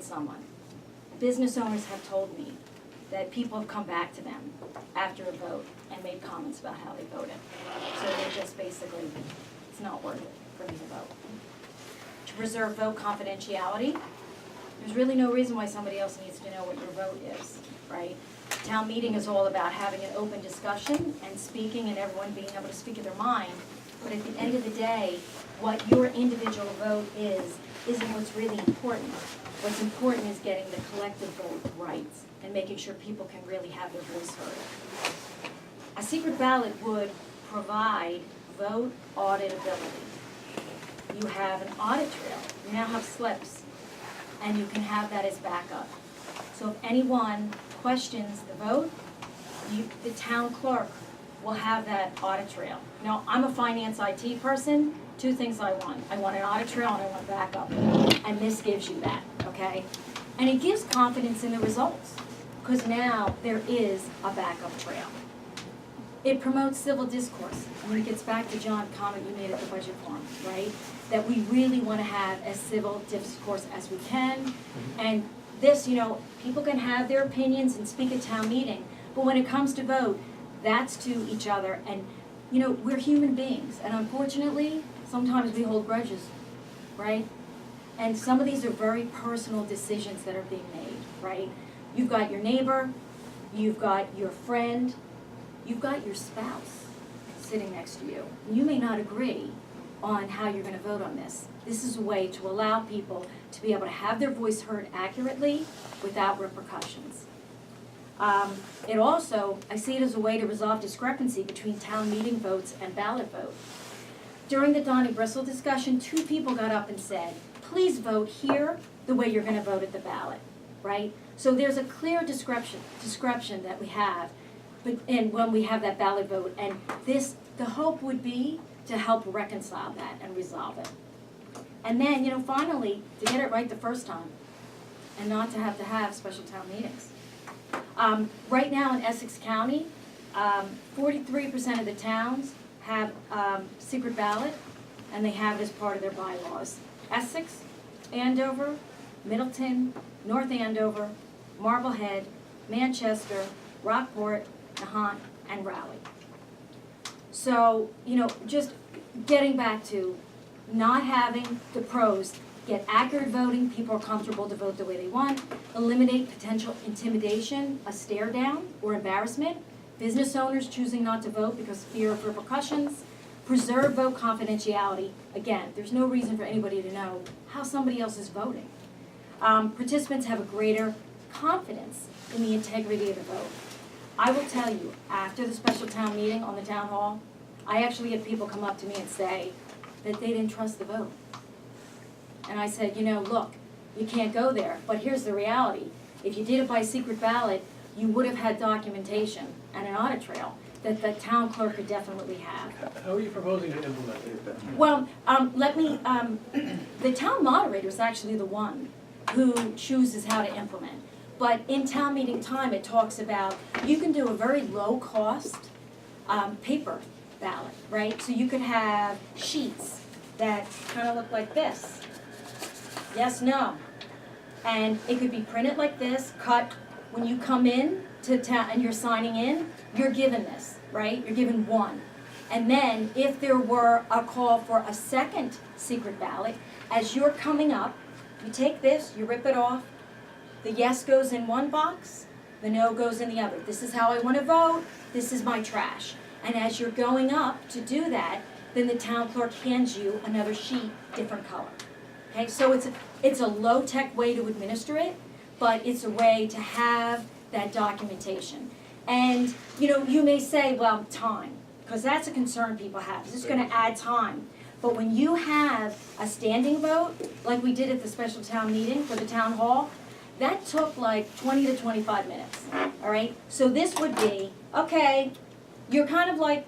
eliminate someone. Business owners have told me that people have come back to them after a vote and made comments about how they voted. So they're just basically, it's not worth it for me to vote. To preserve vote confidentiality, there's really no reason why somebody else needs to know what your vote is, right? Town meeting is all about having an open discussion and speaking and everyone being able to speak of their mind. But at the end of the day, what your individual vote isn't what's really important. What's important is getting the collective vote right and making sure people can really have their voice heard. A secret ballot would provide vote auditability. You have an audit trail. You now have slips, and you can have that as backup. So if anyone questions the vote, the town clerk will have that audit trail. Now, I'm a finance IT person. Two things I want. I want an audit trail and I want backup. And this gives you that, okay? And it gives confidence in the results, because now there is a backup trail. It promotes civil discourse. And it gets back to John, comment you made at the budget forum, right? That we really want to have as civil discourse as we can. And this, people can have their opinions and speak at town meeting, but when it comes to vote, that's to each other. And, we're human beings. And unfortunately, sometimes we hold grudges, right? And some of these are very personal decisions that are being made, right? You've got your neighbor, you've got your friend, you've got your spouse sitting next to you. You may not agree on how you're going to vote on this. This is a way to allow people to be able to have their voice heard accurately without repercussions. It also, I see it as a way to resolve discrepancy between town meeting votes and ballot vote. During the Donnie Bristol discussion, 2 people got up and said, please vote here the way you're going to vote at the ballot, right? So there's a clear description that we have and when we have that ballot vote, and the hope would be to help reconcile that and resolve it. And then, finally, to get it right the first time and not to have special town meetings. Right now in Essex County, 43% of the towns have secret ballot, and they have it as part of their bylaws. Essex, Andover, Middleton, North Andover, Marblehead, Manchester, Rockport, Nahant, and Raleigh. So, just getting back to not having the pros, get accurate voting, people are comfortable to vote the way they want, eliminate potential intimidation, a stare down, or embarrassment, business owners choosing not to vote because of fear of repercussions, preserve vote confidentiality. Again, there's no reason for anybody to know how somebody else is voting. Participants have a greater confidence in the integrity of the vote. I will tell you, after the special town meeting on the town hall, I actually get people come up to me and say that they didn't trust the vote. And I said, look, you can't go there, but here's the reality. If you did it by secret ballot, you would have had documentation and an audit trail that the town clerk could definitely have. How are you proposing to implement it? Well, the town moderator is actually the one who chooses how to implement. But in town meeting time, it talks about you can do a very low cost paper ballot, right? So you could have sheets that kind of look like this. Yes, no. And it could be printed like this, cut. When you come in to town and you're signing in, you're given this, right? You're given one. And then if there were a call for a second secret ballot, as you're coming up, you take this, you rip it off, the yes goes in one box, the no goes in the other. This is how I want to vote, this is my trash. And as you're going up to do that, then the town clerk hands you another sheet, different color. Okay, so it's a low-tech way to administer it, but it's a way to have that documentation. And, you may say, well, time, because that's a concern people have. Is this going to add time? But when you have a standing vote, like we did at the special town meeting for the town hall, that took like 20 to 25 minutes, all right? So this would be, okay, you're kind of like,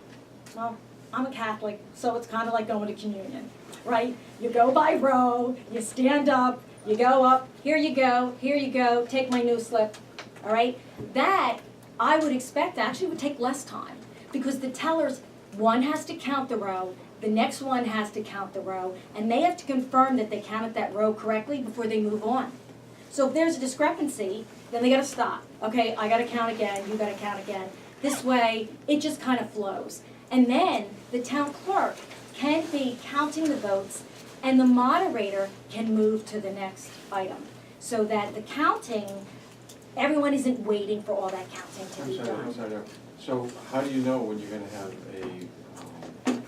well, I'm a Catholic, so it's kind of like going to communion, right? You go by row, you stand up, you go up, here you go, take my new slip, all right? That, I would expect, actually would take less time, because the tellers, one has to count the row, the next one has to count the row, and they have to confirm that they counted that row correctly before they move on. So if there's a discrepancy, then they gotta stop. Okay, I gotta count again, you gotta count again. This way, it just kind of flows. And then the town clerk can be counting the votes, and the moderator can move to the next item. So that the counting, everyone isn't waiting for all that counting to be done. I'm sorry. So how do you know when you're gonna have a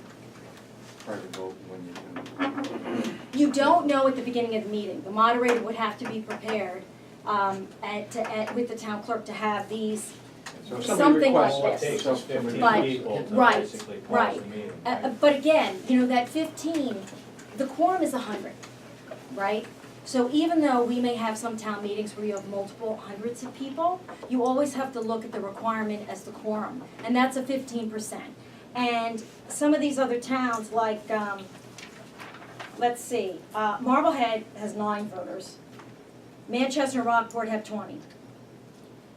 private vote, when you're gonna? You don't know at the beginning of the meeting. The moderator would have to be prepared with the town clerk to have these, So if something like somebody this. requests, so if somebody- But- people to right, basically pause right. the meeting. But again, you know, that 15, the quorum is 100, right? So even though we may have some town meetings where you have multiple hundreds of people, you always have to look at the requirement as the quorum, and that's a 15%. And some of these other towns, like, let's see, Marblehead has 9 voters. Manchester and Rockport have 20.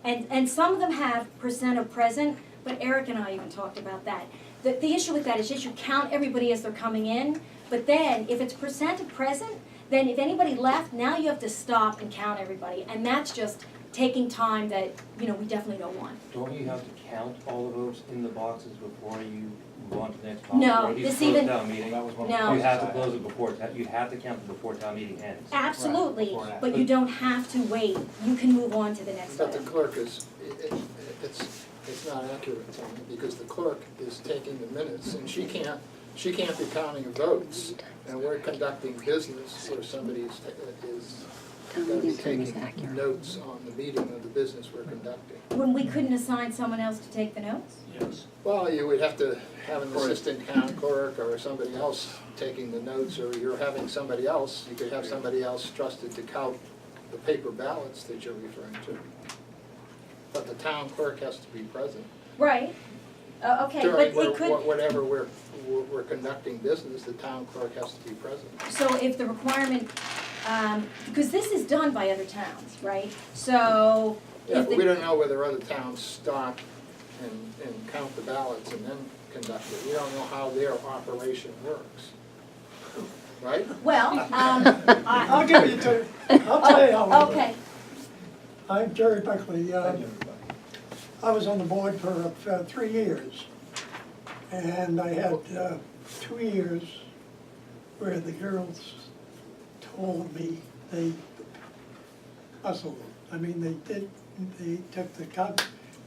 And some of them have percent of present, but Eric and I even talked about that. The issue with that is just you count everybody as they're coming in, but then if it's percent of present, then if anybody left, now you have to stop and count everybody, and that's just taking time that, you know, we definitely don't want. Don't you have to count all the votes in the boxes before you move on to the next topic? No, Or at least this close even- town meeting? That was one No. of the You have to questions I close had. it before, you have to count it before town meeting ends. Absolutely, before and but you don't have to wait, you can move on to the next But the item. clerk is, it's not accurate, Tony, because the clerk is taking the minutes, and she can't be counting votes, and we're conducting business where somebody is gonna be taking notes on the meeting of the business we're conducting. When we couldn't assign someone else to take the notes? Yes. Well, you would have to have an assistant town clerk or somebody else taking the notes, or you're having somebody else, you could have somebody else trusted to count the paper ballots that you're referring to. But the town clerk has to be present. Right, okay, but During it could, whatever we're conducting business, the town clerk has to be present. so if the requirement, because this is done by other towns, right? So Yeah, if but we the, don't know whether other towns stop and count the ballots and then conduct it. We don't know how their operation works. Right? well, I'll give you two. I'll tell you how. it works. okay, I'm Jerry Buckley. Thank you, everybody. I was on the board for 3 years. And I had 2 years where the girls told me they hustled. I mean, they took the cup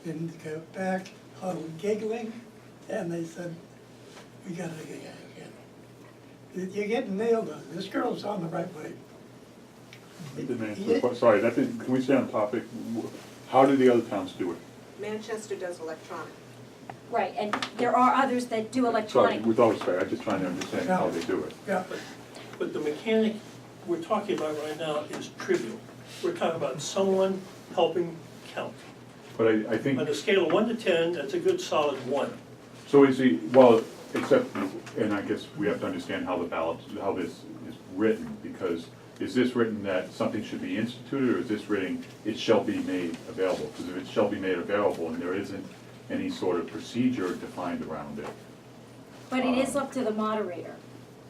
and got back, huddled giggling, and they said, we gotta get it. You're getting nailed on. This girl's on the right way. I didn't answer the que- Sorry, that didn't, can we stay on topic? How do the other towns do it? Manchester does electronic. right, and there are others that do Sorry, electronic. with all respect, I'm just trying to understand how they do it. Yeah. But the mechanic we're talking about right now is trivial. We're talking about someone helping count. But I think, On a scale of 1 to 10, that's a good solid 1. so is the, well, except, and I guess we have to understand how the ballot, how this is written, because is this written that something should be instituted, or is this written, it shall be made available? Because if it shall be made available and there isn't any sort of procedure defined around it. But it is up to the moderator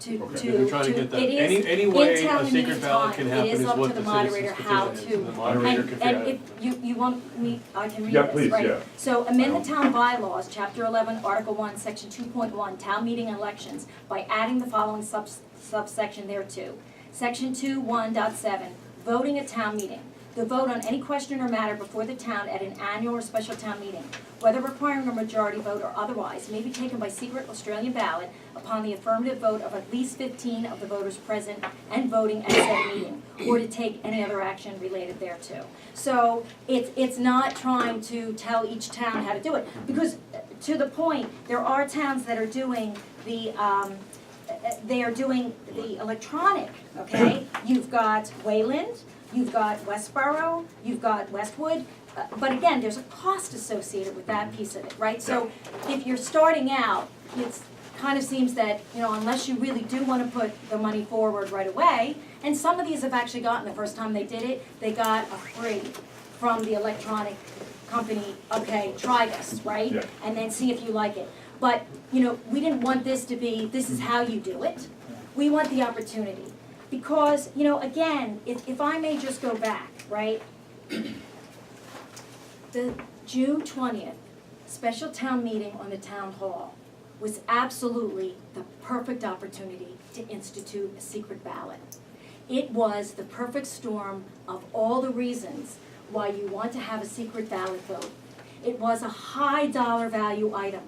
to, Okay. to, If you're trying to get that, it is, any way in town a secret meeting ballot time, can it happen is is up what to the the moderator citizens how petition to. is. The moderator can And figure if you want me, I can read Yeah, this, please, right? yeah. So amend the town bylaws, chapter 11, article 1, section 2.1, town meeting elections, by adding the following subsection thereto. Section 2.1.7, voting at town meeting. The vote on any question or matter before the town at an annual or special town meeting, whether requiring a majority vote or otherwise, may be taken by secret Australian ballot upon the affirmative vote of at least 15 of the voters present and voting at said meeting, or to take any other action related thereto. So it's not trying to tell each town how to do it, because to the point, there are towns that are doing the electronic, okay? You've got Wayland, you've got Westboro, you've got Westwood, but again, there's a cost associated with that piece of it, right? So if you're starting out, it's kind of seems that, you know, unless you really do want to put the money forward right away, and some of these have actually gotten, the first time they did it, they got a free from the electronic company, okay, try this, right? Yeah. And then see if you like it. But, you know, we didn't want this to be, this is how you do it. We want the opportunity. Because, you know, again, if I may just go back, right? The June 20th special town meeting on the town hall was absolutely the perfect opportunity to institute a secret ballot. It was the perfect storm of all the reasons why you want to have a secret ballot vote. It was a high dollar value item,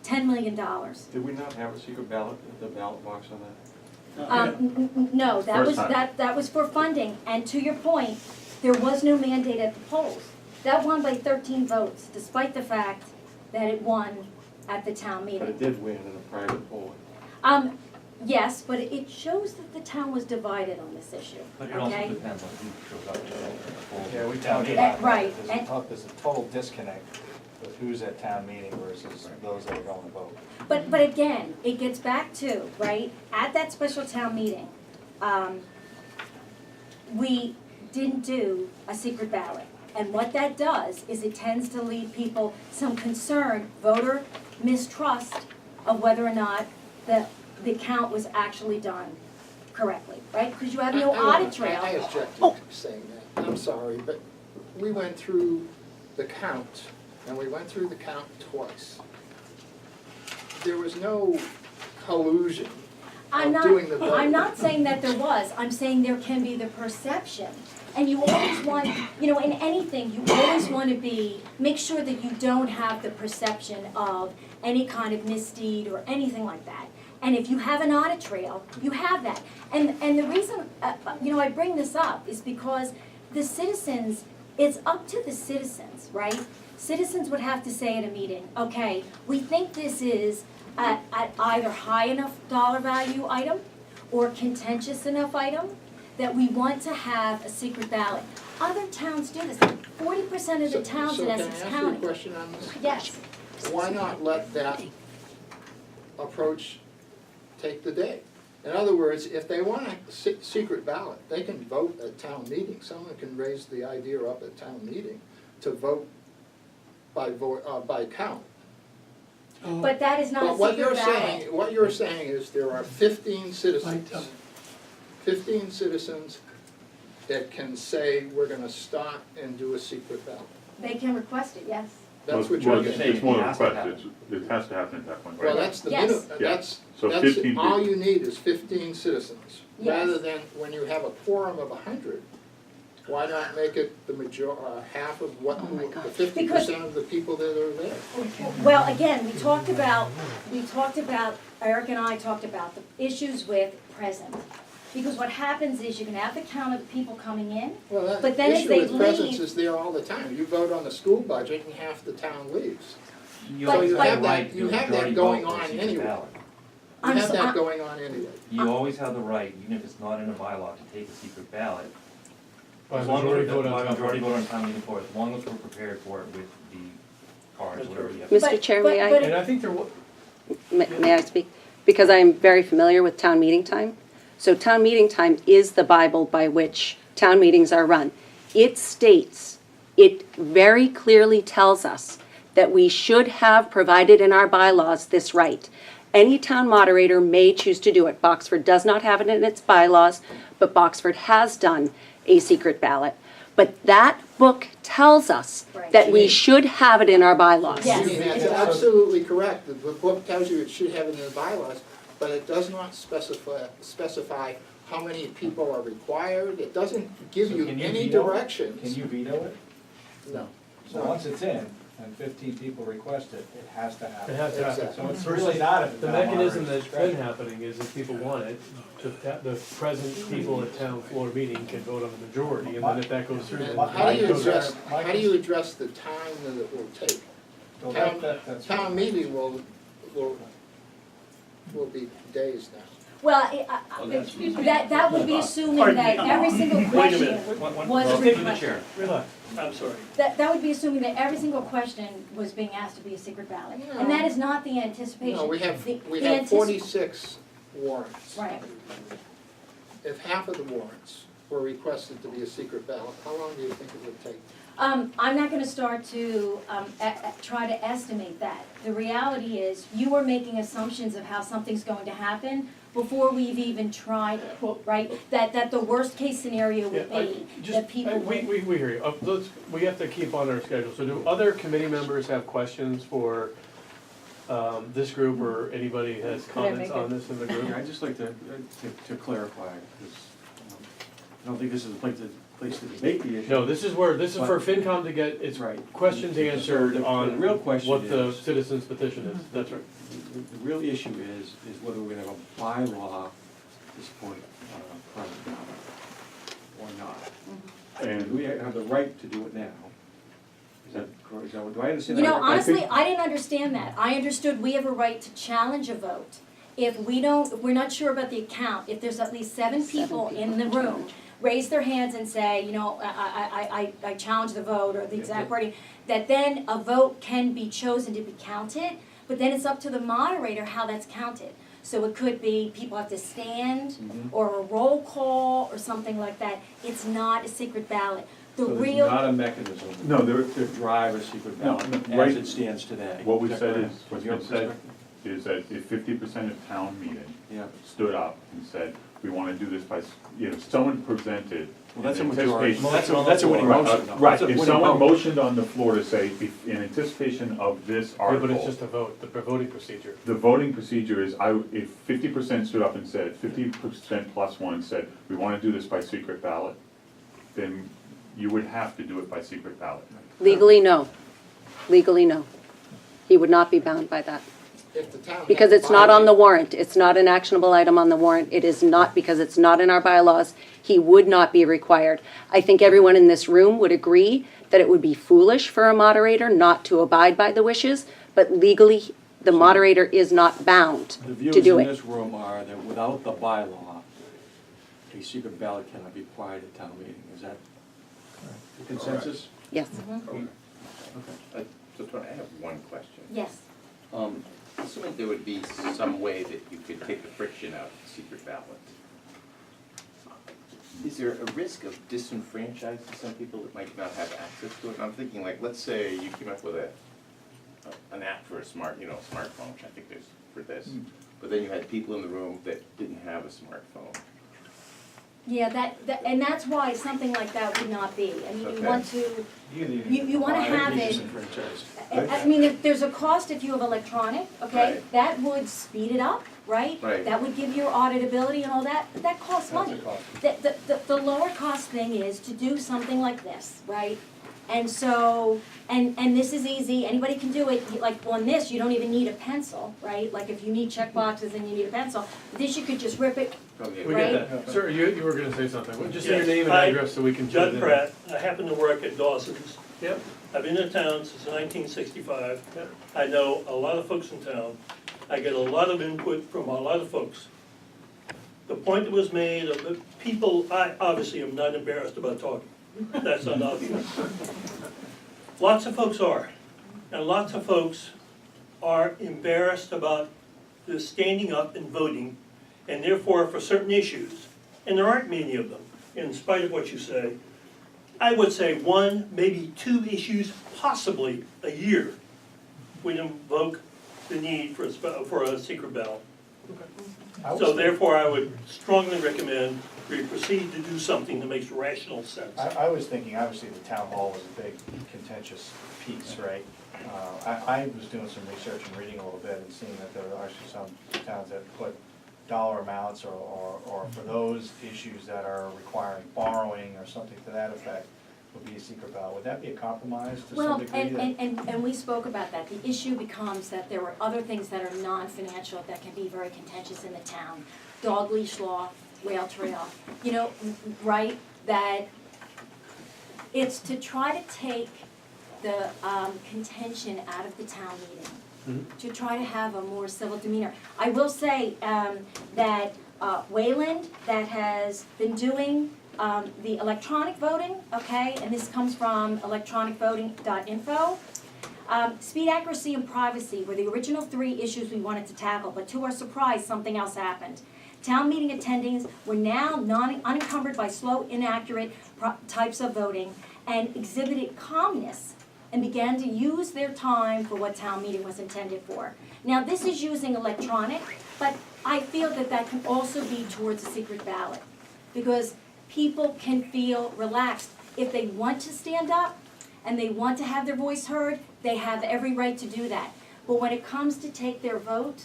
$10 million. Did we not have a secret ballot, the ballot box on that? No, that was, First time. that was for funding, and to your point, there was no mandate at the polls. That won by 13 votes, despite the fact that it won at the town But meeting. it did win in a private poll. Yes, but it shows that the town was divided on this issue, But it also okay? depends on who shows up to the polls. Yeah, we talked That- about that. right, There's a total disconnect with who's at town meeting versus those that are going to vote. But again, it gets back to, right, at that special town meeting, we didn't do a secret ballot. And what that does is it tends to leave people some concern, voter mistrust of whether or not the count was actually done correctly, right? Because you have no audit trail. I object to saying that, I'm sorry, but we went through the count, and we went through the count twice. There was no collusion I'm of doing the not, vote. I'm not saying that there was, I'm saying there can be the perception. And you always want, you know, in anything, you always want to make sure that you don't have the perception of any kind of misdeed or anything like that. And if you have an audit trail, you have that. And the reason, you know, I bring this up is because the citizens, it's up to the citizens, right? Citizens would have to say at a meeting, okay, we think this is at either high enough dollar value item or contentious enough item that we want to have a secret ballot. Other towns do this. 40% of the towns in Essex So can I ask you a County. question on this? Yes. Why not let that approach take the day? In other words, if they want a secret ballot, they can vote at town meeting. Someone can raise the idea up at town meeting to vote by count. But that is not a But what secret you're ballot. saying, what you're saying is there are 15 citizens, Right. 15 citizens that can say, we're gonna start and do a secret ballot. They can request it, yes. That's what Well, you're it's- getting. It's more It than a has to request, happen. it has to happen at that point, right? Well, that's the Yes. minimum, Yeah. So 15 all people. you need is 15 citizens. Yes. Rather than when you have a quorum of 100, why not make it the half of what, the 50% of the people that are there? Well, again, we talked about, Eric and I talked about the issues with present. Because what happens is you can have the count of the people coming in, Well, that But then as issue they with presence leave- is there all the time. You vote on the school budget and half the town leaves. You But- always but- have the right to do you a have that majority going vote for a on secret anyway. ballot. You I'm have so- that going on anyway. You always have the right, even if it's not in a bylaw, to take a secret ballot. By As long as majority we're, vote on by town majority meeting. vote on town meeting floor, as long as we're prepared for it with the cards, whatever you have. But- Mr. Chair, but- may I? but- And I think there was, May I speak? Because I'm very familiar with town meeting time. So town meeting time is the Bible by which town meetings are run. It states, it very clearly tells us that we should have provided in our bylaws this right. Any town moderator may choose to do it. Boxford does not have it in its bylaws, but Boxford has done a secret ballot. But that book tells us Right. that we should have it in our bylaws. Yes. That's absolutely correct. The book tells you it should have it in the bylaws, but it does not specify how many people are required. It doesn't give So you can you any veto it? directions. can you veto it? No. So once it's in, and 15 people request it, it has to happen. It has to happen. Exactly. So it's really not at The town mechanism moderator's that's been discretion. happening is if people want it, the present people at town floor meeting can vote on the majority, and then if that goes through, then How do you it goes address, My how do you address the time that it will take? Well, that's Town meeting will be days now. Well, that would be assuming Pardon that me. every single Wait a question minute. was Well, through the requested. chair. Relax. I'm sorry. That would be assuming that every single question was being asked to be a secret ballot. And that is not the anticipation. No, we have The 46 warrants. Right. If half of the warrants were requested to be a secret ballot, how long do you think it would take? I'm not gonna start to, try to estimate that. The reality is, you are making assumptions of how something's going to happen before we've even tried it, right? That the worst case scenario would be that people. We hear you. We have to keep on our schedule. So do other committee members have questions for this group, or anybody has comments on this in the group? Yeah, I'd just like to clarify, because I don't think this is the place to debate the issue. No, this is for FinCom to get its Right. questions answered The on real question what the is- citizens petition is. That's right. The real issue is whether we're gonna have a bylaw at this point, private ballot, or not. And do we have the right to do it now? Is that correct? Do I understand that? You know, right? honestly, I didn't understand that. I understood we have a right to challenge a vote. If we're not sure about the account, if there's at least seven people in the room, raise their hands and say, you know, I challenge the vote, or the exact wording, that then a vote can be chosen to be counted, but then it's up to the moderator how that's counted. So it could be people have to stand, or a roll call, or something like that. It's not a secret ballot. The So real. there's not a mechanism No, to drive a secret ballot right. as it stands today. What we Is that said correct? is, what's From your been said perspective? is that if 50% of town meeting Yeah. stood up and said, we want to do this by, someone presented. Well, that's a in majority. anticipation- That's a winning Right, motion. though. Right, That's a if winning someone vote. motioned on the floor to say, if, in anticipation of this Yeah, article. but it's just a vote, the voting procedure. The voting procedure is, if 50% stood up and said, 50% plus one said, we want to do this by secret ballot, then you would have to do it by secret ballot. Legally, no. Legally, no. He would not be bound by that. If the town. Because had it's not on the violated- warrant. It's not an actionable item on the warrant. It is not, because it's not in our bylaws. He would not be required. I think everyone in this room would agree that it would be foolish for a moderator not to abide by the wishes, but legally, the moderator is not bound The views to do in it. this room are that without the bylaw, a secret ballot cannot be required at town meeting. Is that the consensus? Yes. Okay. I have one question. Yes. Assuming there would be some way that you could take the friction out of the secret ballot, is there a risk of disenfranchising some people that might not have access to it? And I'm thinking, like, let's say you came up with an app for a smartphone, which I think there's for this, but then you had people in the room that didn't have a smartphone. Yeah, and that's why something like that would not be. I mean, you Okay. want to, you want to have it. I mean, if there's a cost if you have electronic, okay, Right. that would speed it up, right? Right. That would give you auditability and all that, but that costs money. The lower cost thing is to do something like this, right? And so, and this is easy, anybody can do it, like on this, you don't even need a pencil, right? Like if you need check boxes and you need a pencil, this you could just rip it. From the- We Right. get that. Sir, you were gonna say something. Well, just say your Yes, name and hi, address so we can. put it Judd in. Pratt, I happen to work at Dawson's. Yep. I've been in town since 1965. Yep. I know a lot of folks in town. I get a lot of input from a lot of folks. The point that was made of the people, I obviously am not embarrassed about talking. That's not obvious. Lots of folks are. And lots of folks are embarrassed about the standing up and voting, and therefore for certain issues, and there aren't many of them, in spite of what you say, I would say one, maybe two issues, possibly a year, would invoke the need for a secret ballot. So therefore, I would strongly recommend we proceed to do something that makes rational sense. I was thinking, obviously, the town hall was a big contentious piece, right? I was doing some research and reading a little bit and seeing that there are actually some towns that put dollar amounts or for those issues that are requiring borrowing or something to that effect would be a secret ballot. Would that be a compromise to Well, some degree? and we spoke about that. The issue becomes that there were other things that are non-financial that can be very contentious in the town. Dog leash law, rail trail, you know, right? That it's to try to take the contention out of the town meeting, to try to have a more civil demeanor. I will say that Wayland, that has been doing the electronic voting, okay, and this comes from electronicvoting.info. Speed, accuracy, and privacy were the original three issues we wanted to tackle, but to our surprise, something else happened. Town meeting attendings were now unencumbered by slow, inaccurate types of voting and exhibited calmness and began to use their time for what town meeting was intended for. Now, this is using electronic, but I feel that that can also be towards a secret ballot, because people can feel relaxed. If they want to stand up and they want to have their voice heard, they have every right to do that. But when it comes to take their vote,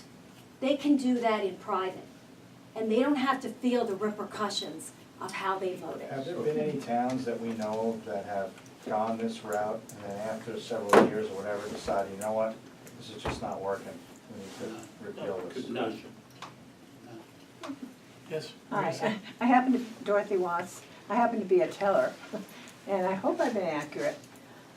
they can do that in private. And they don't have to feel the repercussions of how they voted. Have there been any towns that we know of that have gone this route and then after several years or whatever decided, you know what, this is just not working, we need to repeal this? Good question. Yes? Hi, I happen to, Dorothy Watts, I happen to be a teller, and I hope I've been accurate.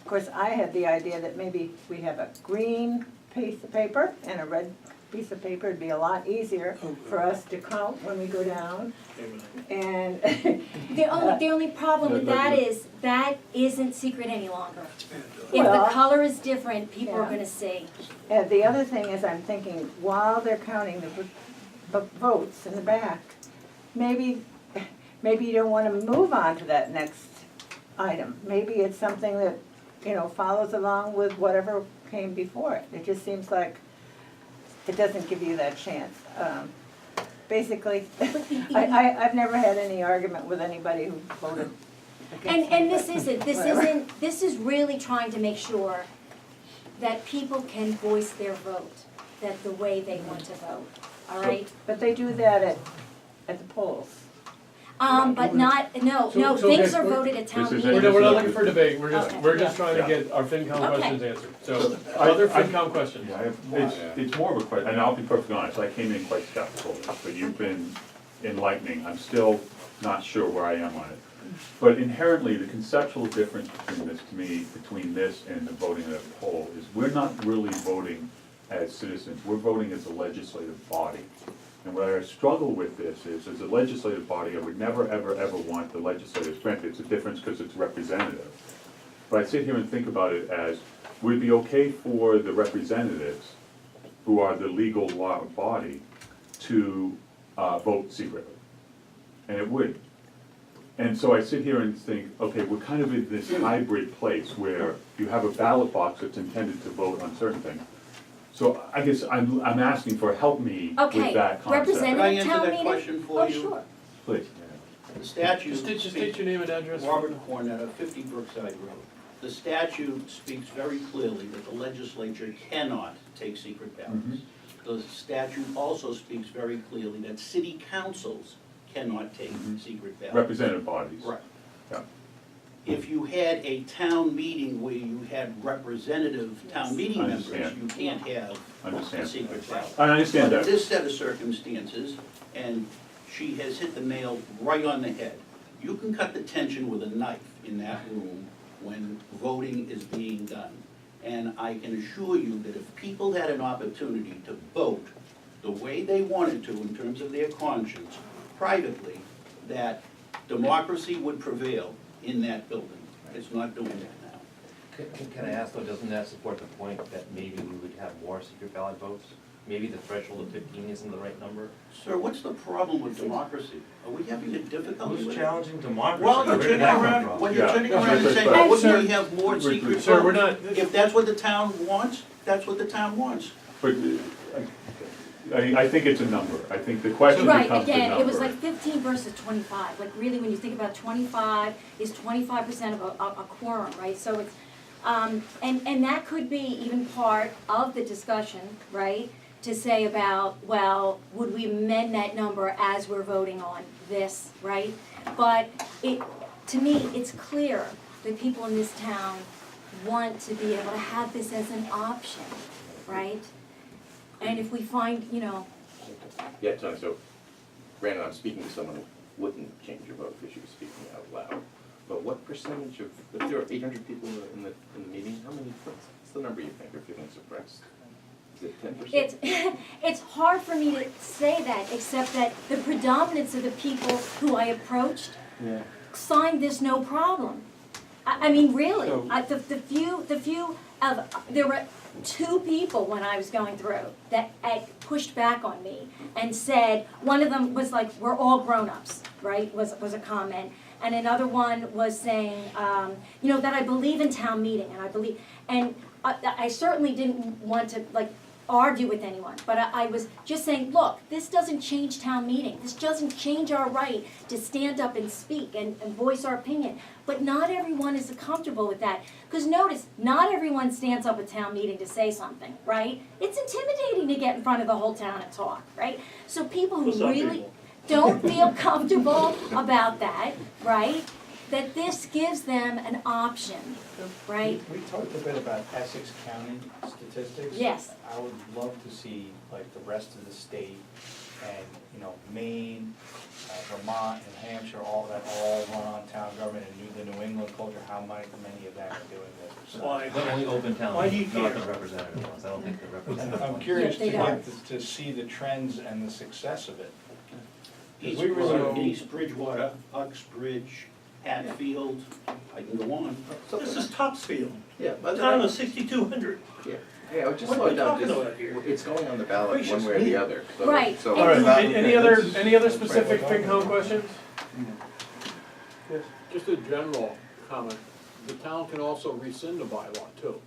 Of course, I had the idea that maybe we have a green piece of paper and a red piece of paper. It'd be a lot easier for us to count when we go down, and. The only problem with that is, that isn't secret any longer. If the Well, color is different, people are yeah. gonna see. And the other thing is, I'm thinking, while they're counting the votes in the back, maybe you don't want to move on to that next item. Maybe it's something that, follows along with whatever came before it. It just seems like it doesn't give you that chance. Basically, I've never had any argument with anybody who voted against me. And but whatever. this is really trying to make sure that people can voice their vote, that the way they want to vote, all right? But they do that at the polls. But not, no, So things okay, are we're- voted at town This is meeting. We're not looking for debate, we're just, Okay. we're just trying to Yeah. get our FinCom Okay. questions answered. So, I- other I- FinCom questions? Yeah, it's more of a question, and I'll be perfectly honest, I came in quite skeptical, but you've been enlightening. I'm still not sure where I am on it. But inherently, the conceptual difference between this and the voting at a poll is we're not really voting as citizens, we're voting as a legislative body. And what I struggle with this is, as a legislative body, I would never, ever, ever want the legislators, granted, it's a difference because it's representative. But I sit here and think about it as, would it be okay for the representatives, who are the legal law body, to vote secretly? And it would. And so I sit here and think, okay, we're kind of in this hybrid place where you have a ballot box that's intended to vote on certain things. So I guess I'm asking for help me Okay, with that concept. representative Can I answer town that meeting? question for you? Oh, sure. Please. The statute Just state speaks, your name and address. Robert Cornetta, 50 Brookside Road. The statute speaks very clearly that the legislature cannot take secret ballots. The statute also speaks very clearly that city councils cannot take secret ballots. Representative bodies. Right. Yeah. If you had a town meeting where you had representative town meeting members, Understand. you can't have a Understand. secret ballot. I understand But that. in this set of circumstances, and she has hit the nail right on the head, you can cut the tension with a knife in that room when voting is being done. And I can assure you that if people had an opportunity to vote the way they wanted to in terms of their conscience, privately, that democracy would prevail in that building. It's not doing that now. Can I ask though, doesn't that support the point that maybe we would have more secret ballot votes? Maybe the threshold of 15 isn't the right number? Sir, what's the problem with democracy? Are we having a difficulty Who's with it? challenging democracy? Well, you're Where did turning that come around, from? when you're Yeah. turning Yeah. around and But- saying, but- wouldn't we have more secret Sir, we're votes? not- If that's what the town wants, that's what the town wants. But I think it's a number. I think the question Right, becomes the number. again, it was like 15 versus 25, like really, when you think about 25, is 25% of a quorum, right? So it's, and that could be even part of the discussion, right? To say about, well, would we amend that number as we're voting on this, right? But to me, it's clear that people in this town want to be able to have this as an option, right? And if we find, Yeah, Tony, so granted, I'm speaking to someone who wouldn't change your vote because she was speaking out loud. But what percentage of, if there are 800 people in the meeting, how many, what's the number you think are feeling suppressed? Is it 10%? it's hard for me to say that, except that the predominance of the people who I approached signed this no problem. I mean, really, So- the few there were 2 people when I was going through that had pushed back on me and said, one of them was like, we're all grown-ups, right, was a comment. And another one was saying, that I believe in town meeting, and I certainly didn't want to, like, argue with anyone, but I was just saying, look, this doesn't change town meeting. This doesn't change our right to stand up and speak and voice our opinion. But not everyone is comfortable with that. Because notice, not everyone stands up at town meeting to say something, right? It's intimidating to get in front of the whole town and talk, right? So people who For some really people. don't feel comfortable about that, right? That this gives them an option, right? We talked a bit about Essex County statistics. Yes. I would love to see like the rest of the state and, you know, Maine, Vermont, and Hampshire, all run on town government, and the New England culture, how many of them are doing this. So Why? But only open town, Why do you not care? the representative ones, I don't think the representative I'm ones. curious Yeah, they to don't. get to see the trends and the success of it. East, We really- East Bridgewater, Uxbridge, Hatfield, I can go on. This is Topsfield, Yeah, but town of 6,200. yeah, I would just What are slow we down, talking about here? it's going on the ballot Gracious one way or me. the other, so. Right. So All right, it's not- Any other specific FinCom questions? Yes. Just a general comment, the town can also rescind a bylaw too.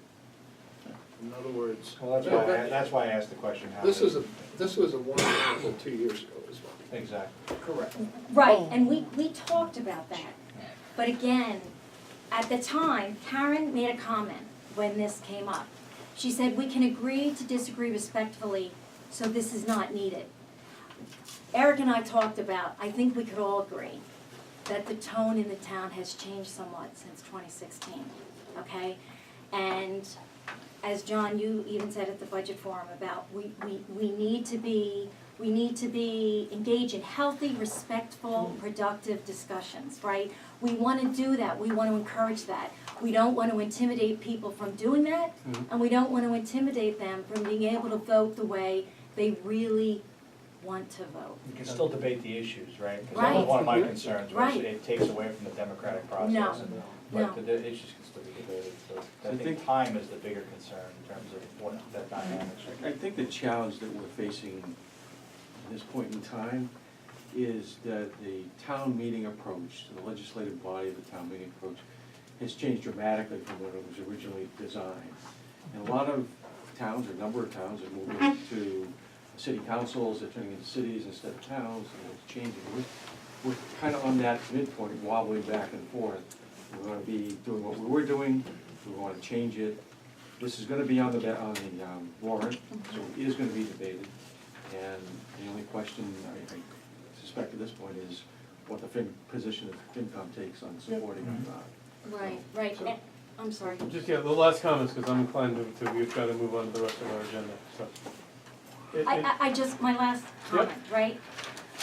In other words. Well, that's why I asked the question. how This they- was a warrant article 2 years ago as well. Exactly. Correct. Right, and we talked about that. But again, at the time, Karen made a comment when this came up. She said, we can agree to disagree respectfully, so this is not needed. Eric and I talked about, I think we could all agree, that the tone in the town has changed somewhat since 2016, okay? And as John, you even said at the budget forum about, we need to be engaged in healthy, respectful, productive discussions, right? We want to do that, we want to encourage that. We don't want to intimidate people from doing that, and we don't want to intimidate them from being able to vote the way they really want to vote. You can still debate the issues, right? Because that Right. was one of my concerns, was Right. it takes away from the democratic process. No. and- No. But the issues can still be debated, so I I think think- time is the bigger concern in terms of what that dynamic should I be. think the challenge that we're facing at this point in time is that the town meeting approach, the legislative body of the town meeting approach, has changed dramatically from when it was originally designed. And a lot of towns, or a number of towns, are moving to city councils, they're turning into cities instead of towns, and it's changing. We're kind of on that midpoint, wobbling back and forth. We want to be doing what we were doing, we want to change it. This is going to be on the warrant, so it is going to be debated. And the only question I suspect at this point is what the position of FinCom takes on supporting or not. Right, right, So- and- I'm sorry. Just, yeah, the last comments, because I'm inclined we've got to move on to the rest of our agenda, so. I just, my last Yep. comment, right?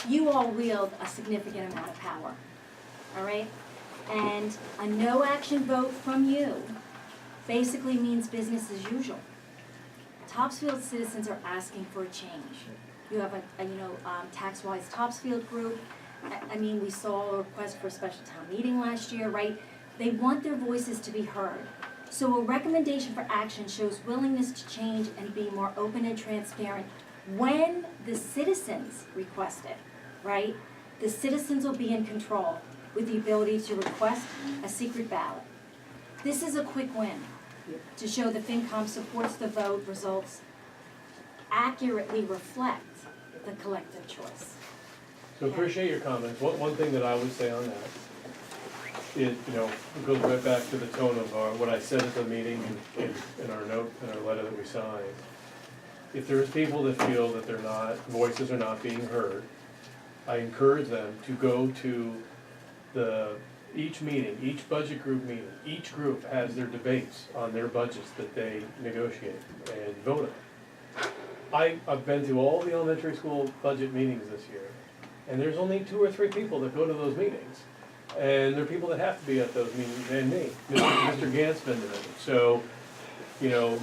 You all wield a significant amount of power, all right? And a no action vote from you basically means business as usual. Topsfield citizens are asking for a change. You have a tax-wise Topsfield group. I mean, we saw a request for a special town meeting last year, right? They want their voices to be heard. So a recommendation for action shows willingness to change and be more open and transparent when the citizens request it, right? The citizens will be in control with the ability to request a secret ballot. This is a quick win to show the FinCom supports the vote results accurately reflect the collective choice. So appreciate your comments. One thing that I would say on that, it goes right back to the tone of what I said at the meeting in our note, in our letter that we signed. If there's people that feel that voices are not being heard, I encourage them to go to each meeting, each budget group meeting. Each group has their debates on their budgets that they negotiate and vote on. I've been to all the elementary school budget meetings this year, and there's only 2 or 3 people that go to those meetings. And there are people that have to be at those meetings, and me. Mr. Gant's been to them. So,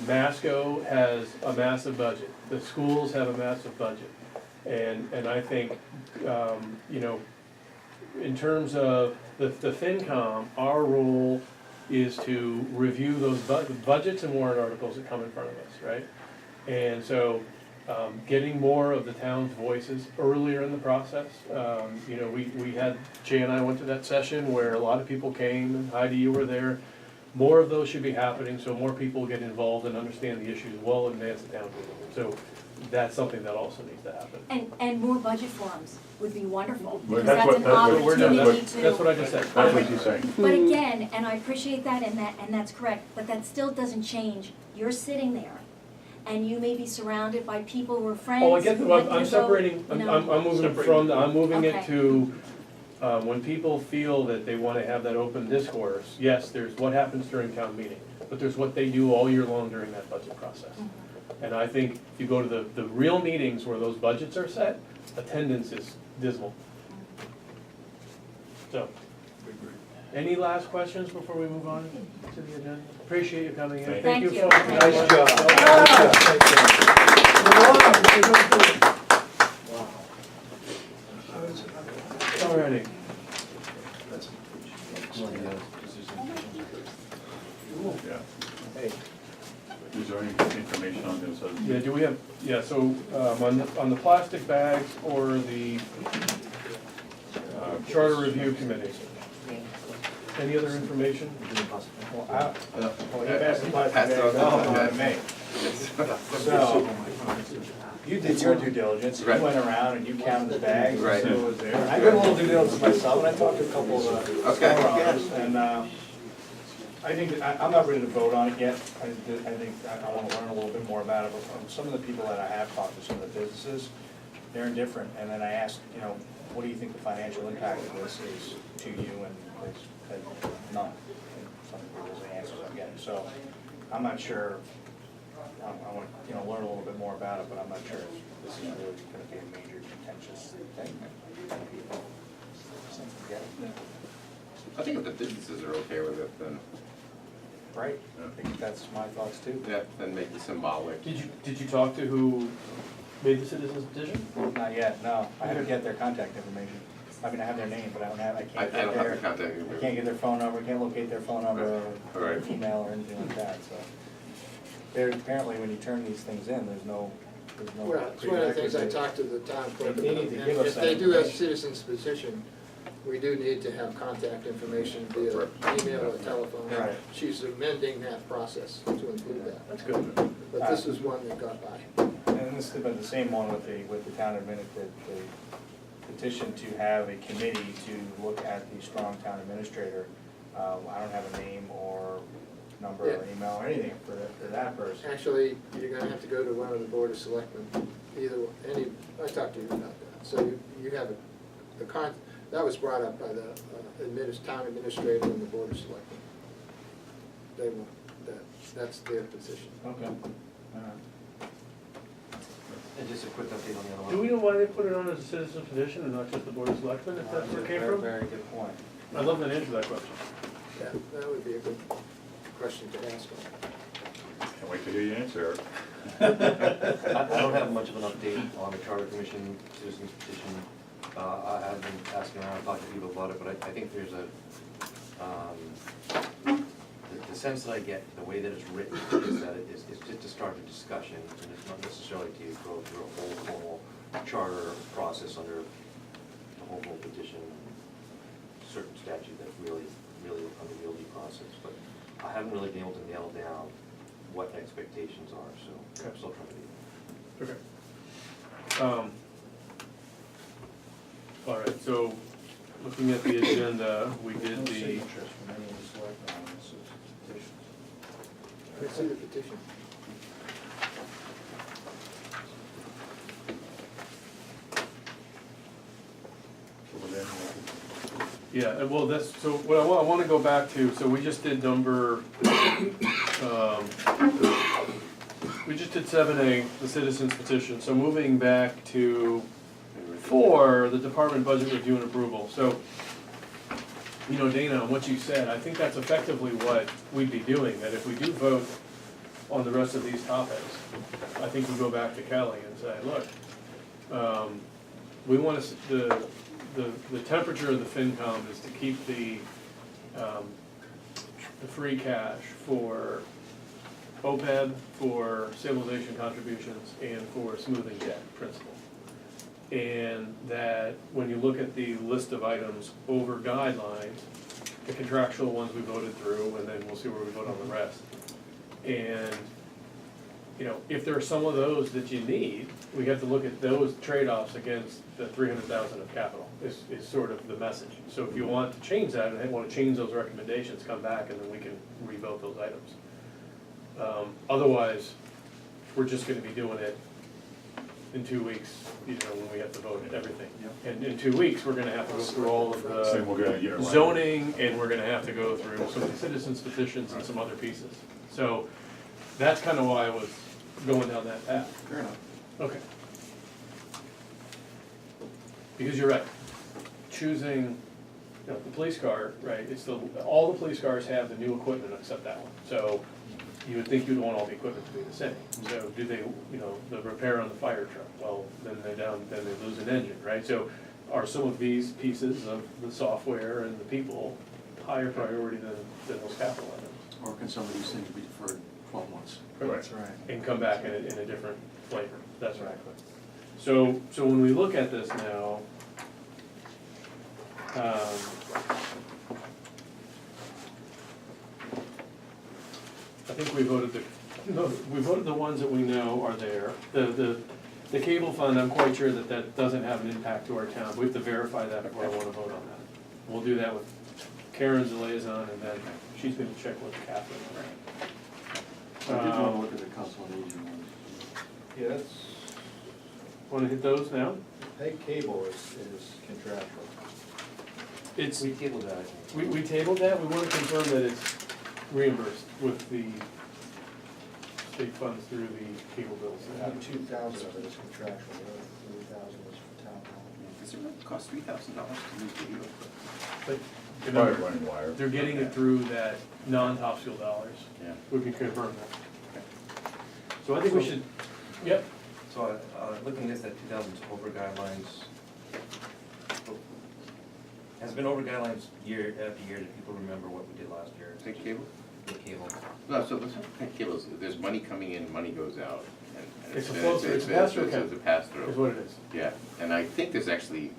Masco has a massive budget. The schools have a massive budget. And I think, in terms of the FinCom, our role is to review those budgets and warrant articles that come in front of us, right? And so, getting more of the town's voices earlier in the process. We had, Jay and I went to that session where a lot of people came, and Heidi, you were there. more of those should be happening, so more people get involved and understand the issues well in advance of town meeting. So that's something that also needs to happen. And more budget forums would be wonderful, Well, because that's that's what- an that's what we're doing. opportunity to. That's what I just said. That's what she's saying. But again, and I appreciate that, and that's correct, but that still doesn't change, you're sitting there, and you may be surrounded by people who are friends. Oh, I get who that, want I'm you to vote, separating, you know. I'm moving from, I'm moving it Okay. to, when people feel that they wanna have that open discourse, yes, there's what happens during town meeting, but there's what they do all year long during that budget process. And I think if you go to the real meetings where those budgets are set, attendance is dismal. So, any last questions before we move on to the agenda? Appreciate you coming in. Thank you. folks. Nice job. Alrighty. Yeah. Hey, Is there any information on this? Yeah, do we have, yeah, so, on the plastic bags or the charter review committee? Any other information? well, you passed the plastic Pass it bag on. on to me. So, you did your due diligence, you Right. went around and you counted the bags, Right. and see what was there. And I did a little due diligence myself, and I talked to a couple of Okay, store yeah. owners, and, I think, I'm not ready to vote on it yet. I think I wanna learn a little bit more about it, but from some of the people that I have talked to, some of the businesses, they're indifferent, and then I asked, you know, what do you think the financial impact of this is to you, and they said none. And some of those are the answers I'm getting, so I'm not sure, I wanna, you know, learn a little bit more about it, but I'm not sure if this is really gonna be a major contentious thing. People seem to get it. I think if the businesses are okay with it, then, Right, I think that's my thoughts too. yeah, then make it symbolic. Did you talk to who made the citizens petition? Not yet, no. I haven't get their contact information. I mean, I have their name, but I I can't don't get have the their, contact I information. can't get their phone number, can't locate their phone number or Right. email or anything like that, so. There, apparently, when you turn these things in, there's no Well, it's one of the things I prerequisite. talked to the town clerk They about. need to And give us if that they do have information. citizens petition, we do need to have contact information via email or telephone. Right. She's amending that process to include that. That's good. But this is one that got by. And this has been the same one with the town the petition to have a committee to look at the strong town administrator. I don't have a name or number or Yeah. email or anything for that person. Actually, you're gonna have to go to one of the board of selectmen, I talked to you about that. So you have that was brought up by the town administrator and the board of selectmen. They want that's their position. Okay. And just a quick update on the other one. Do we know why they put it on as a citizen's petition and not just the board of selectmen, if that's where it came from? Very good point. I'd love an answer to that question. Yeah, that would be a good question to ask them. Can't wait to hear your answer. I don't have much of an update on the Charter Commission citizens petition. I have been asking around, talking to people about it, but I think there's the sense that I get, the way that it's written, is that it's just to start a discussion, and it's not necessarily to go through a whole formal charter process under the home rule petition, certain statute that really under the OD process, but I haven't really been able to nail down what expectations are, so I'm still trying to do that. Okay. All right, so, looking at the agenda, we did No the, signatures from any of the selectmen on this petition. I see the petition. yeah, well, that's, so what I want to go back to, so we just did number, we just did 7A, the citizens petition, so moving back to 4, the department budget review and approval. So, you know, Dana, on what you said, I think that's effectively what we'd be doing, that if we do vote on the rest of these topics, I think we go back to Kelly and say, look, we want to, the temperature of the FinCom is to keep the free cash for OPEB, for stabilization contributions, and for smoothing debt principal. And that when you look at the list of items over guidelines, The contractual ones we voted through, and then we'll see where we vote on the rest. And, you know, if there are some of those that you need, we have to look at those trade-offs against the 300,000 of capital, is sort of the message. So if you want to change that, and want to change those recommendations, come back and then we can revote those items. Otherwise, we're just gonna be doing it in 2 weeks, you know, when we have to vote everything. And in 2 weeks, we're gonna have to go through all of Then we're gonna get it the right. zoning, and we're gonna have to go through some of the citizens petitions and some other pieces. So that's kind of why I was going down that path. Fair enough. Okay. Because you're right, choosing, you know, the police car, right, it's all the police cars have the new equipment except that one. So you would think you'd want all the equipment to be the same. So do they, you know, the repair on the fire truck, well, then they lose an engine, right? So are some of these pieces of the software and the people higher priority than those capital items? Or can some of these things be deferred 12 months? Correct. right. And come back in a different flavor, that's right. So when we look at this now, I think we voted the ones that we know are there. The cable fund, I'm quite sure that doesn't have an impact to our town. We have to verify that before I wanna vote on that. We'll do that with Karen's the liaison, and then she's gonna check with Catherine. I did want to look at the council on aging ones. Yeah, that's, Wanna hit those now? pay cable is contractual. It's, We tabled that, I think. we tabled that, we wanna confirm that it's reimbursed with the state funds through the cable bills that happen. 2,000 of it is contractual, the other 3,000 is for town hall. Does it really cost $3,000 to use video? But Probably remember, running wire. they're getting it through that non-Topsfield dollars. Yeah. We can confirm that. So I think we should, yep, So, looking at this, that 2000's over guidelines, has it been over guidelines year after year? Do people remember what we did last year? Pay cable? The cable. No, so it's not pay cable, there's money coming in, money goes out. And It's a flow-through, it's a pass-through account. It's a pass-through. is what it is. Yeah, and I think there's actually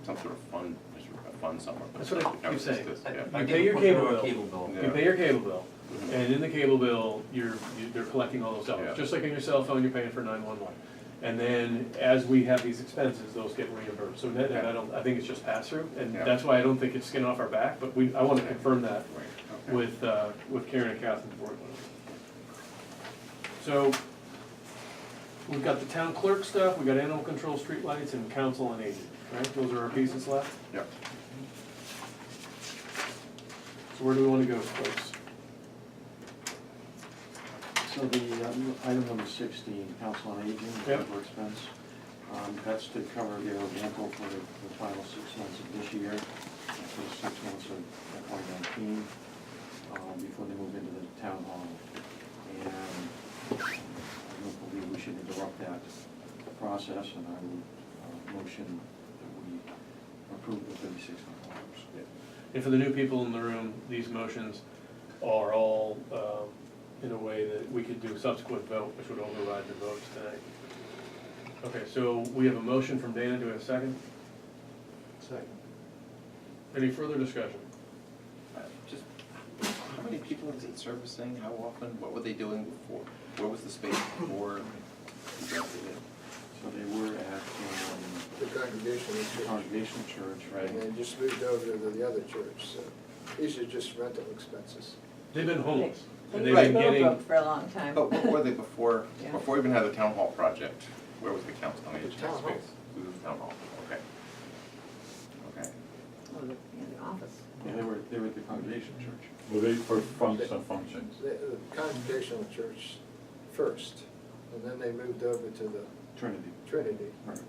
some sort of fund, there's a fund somewhere. but That's what I it's not- keep saying. it's- I- yeah. I You think pay your we'll put it cable on bill. Cable bill. You pay your cable bill, Mhm. and in the cable bill, they're collecting all those dollars. Yeah. Just like on your cell phone, you're paying for 911. And then as we have these expenses, those get reimbursed. So net, I think it's just pass-through, and Yeah. that's why I don't think it's skin off our back, but I want to confirm that Right, okay. with Karen and Catherine before we go. So, we've got the town clerk stuff, we got animal control, streetlights, and council on aging, right? Those are our pieces left. Yep. So where do we want to go, folks? So the item number 16, council on aging, Yep. cover expense, that's to cover their rental for the final 6 months of this year, for 6 months of FY '19, before they move into the town hall. And I don't believe we should interrupt that process, and I would motion that we approve the $3,600. And for the new people in the room, these motions are all in a way that we could do subsequent vote, which would override the votes tonight. Okay, so we have a motion from Dana, do we have a second? Second. Any further discussion? Just, how many people is it servicing, how often, what were they doing before? Where was the space before? you rented it? So they were at The congregational church, Congregational Church, right? and they just moved over to the other church, so these are just rental expenses. They've been homeless, and They they've been getting, Millbrook for a long time. But what were they before, Yeah. before we even had the town hall project? Where was the council on aging The town hall. space? It was the town hall, okay. Okay. Oh, in the office. Yeah, they were at the Congregational Church. Well, they, for some functions. The congregational church first, and then they moved over to the Trinity. Trinity. Right.